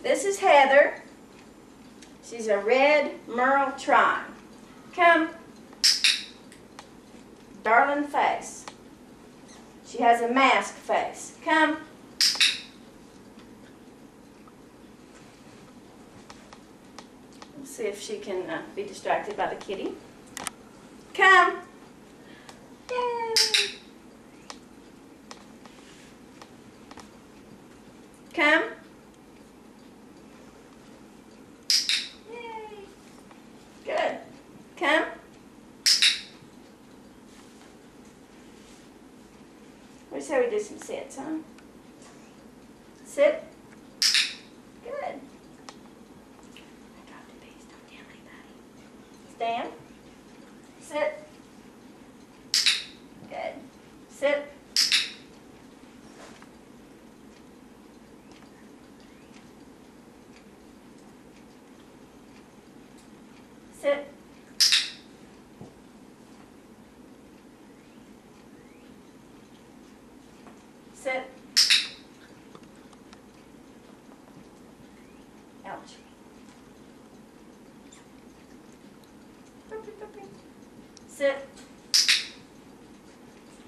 This is Heather. She's a red Merle Trine. Come. Darling face. She has a mask face. Come. Let's see if she can be distracted by the kitty. Come. Yay. Come. Yay. Good. Come. Let's how we do some sits, huh? Sit. Good. I dropped a piece. Don't tell anybody. Stand. Sit. Good. Sit. Sit. Sit. Ouch. Sit.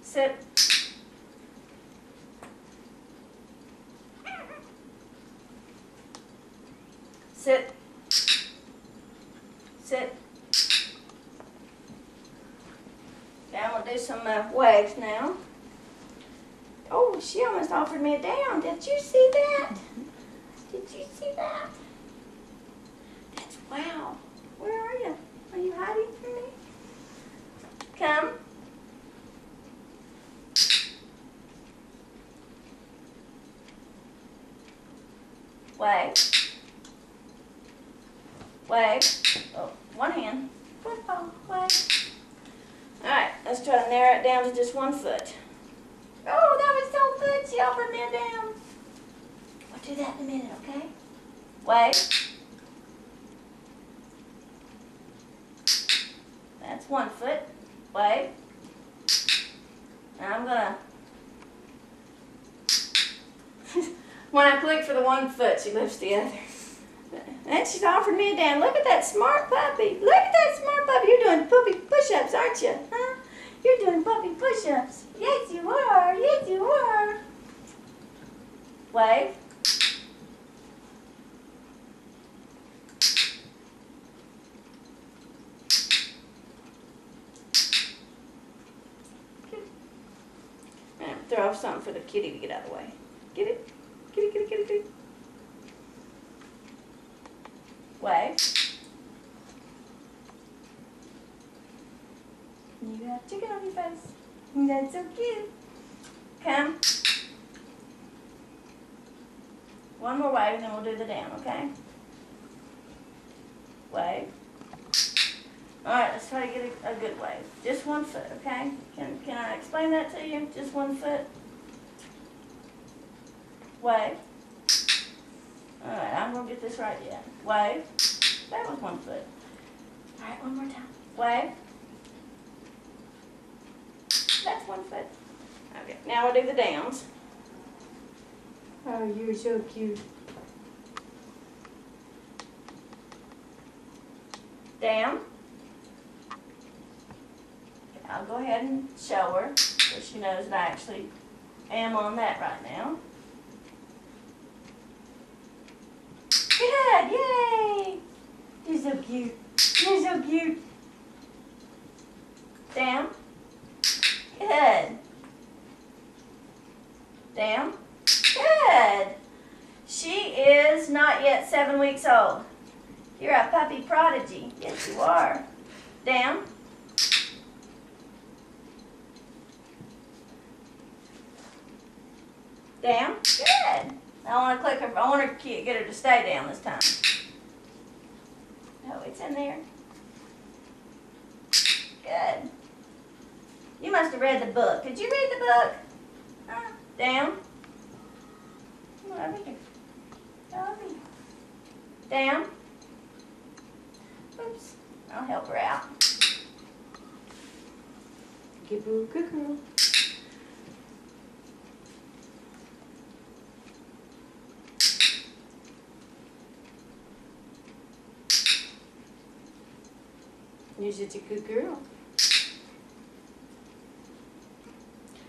Sit. Sit. Sit. Okay, I'm going to do some waves now. Oh, she almost offered me a down. Did you see that? Did you see that? That's wow. Where are you? Are you hiding from me? Come. Wave. Wave. Oh, one hand. Football. Wave. Alright, let's try to narrow it down to just 1 foot. Oh, that was so good. She offered me a down. We'll do that in a minute, okay? Wave. That's 1 foot. Wave. Now I'm gonna when I click for the 1 foot, she lifts the other. And she's offered me a down. Look at that smart puppy. Look at that smart puppy. You're doing puppy push-ups, aren't you? Huh? You're doing puppy push-ups. Yes, you are. Yes, you are. Wave. Throw off something for the kitty to get out of the way. Get it? Kitty, kitty, kitty, kitty. Wave. You got chicken on your face. That's so cute. Come. One more wave and then we'll do the down, okay? Wave. Alright, let's try to get a good wave. Just 1 foot, okay? Can I explain that to you? Just 1 foot. Wave. Alright, I'm going to get this right yet. Wave. That was 1 foot. Alright, one more time. Wave. That's 1 foot. Okay, now we'll do the downs. Oh, you're so cute. Down. Okay, I'll go ahead and show her so she knows that I actually am on that right now. Good, yay! You're so cute. You're so cute. Down. Good. Down. Good. She is not yet 7 weeks old. You're a puppy prodigy. Yes, you are. Down. Down. Good. I want to click her. I want her to get her to stay down this time. Oh, it's in there. Good. You must have read the book. Did you read the book? Down. Come on over here. Go over here. Down. Oops. I'll help her out. Good girl, good girl. You're such a good girl.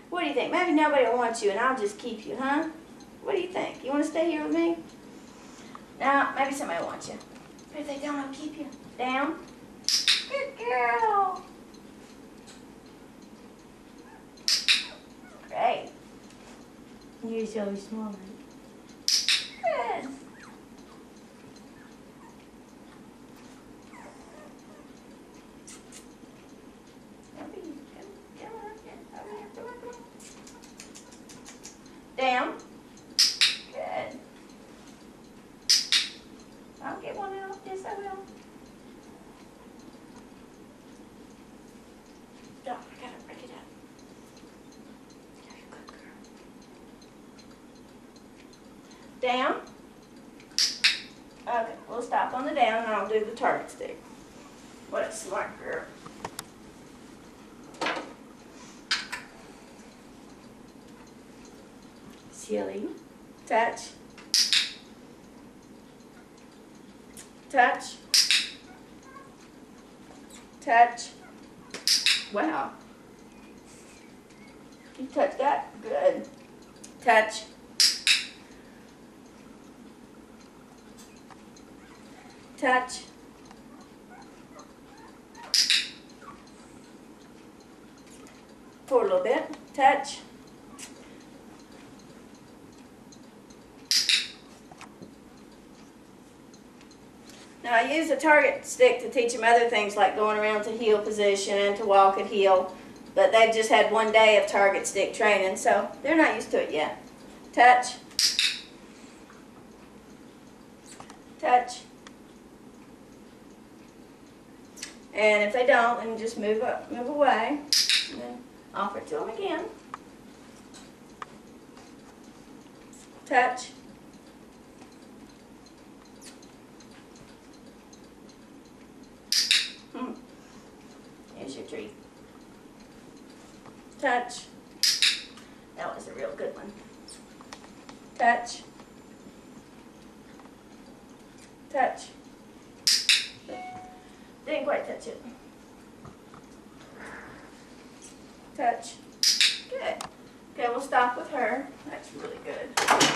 What do you think? Maybe nobody will want you and I'll just keep you, huh? What do you think? You want to stay here with me? No, maybe somebody wants you. But if they don't, I'll keep you. Down. Good girl. Great. You're so smart. Good. Down. Good. I'll get one out. Yes, I will. Oh, I gotta break it up. You're a good girl. Down. Okay, we'll stop on the down and I'll do the target stick. What a smart girl. Silly. Touch. Touch. Touch. Wow. You touch that? Good. Touch. Touch. For a little bit. Touch. Now I use a target stick to teach them other things like going around to heel position and to walk at heel, but they've just had one day of target stick training, so they're not used to it yet. Touch. Touch. And if they don't, then just move up, move away, and then offer it to them again. Touch. Here's your treat. Touch. That was a real good one. Touch. Touch. Didn't quite touch it. Touch. Good. Okay, we'll stop with her. That's really good.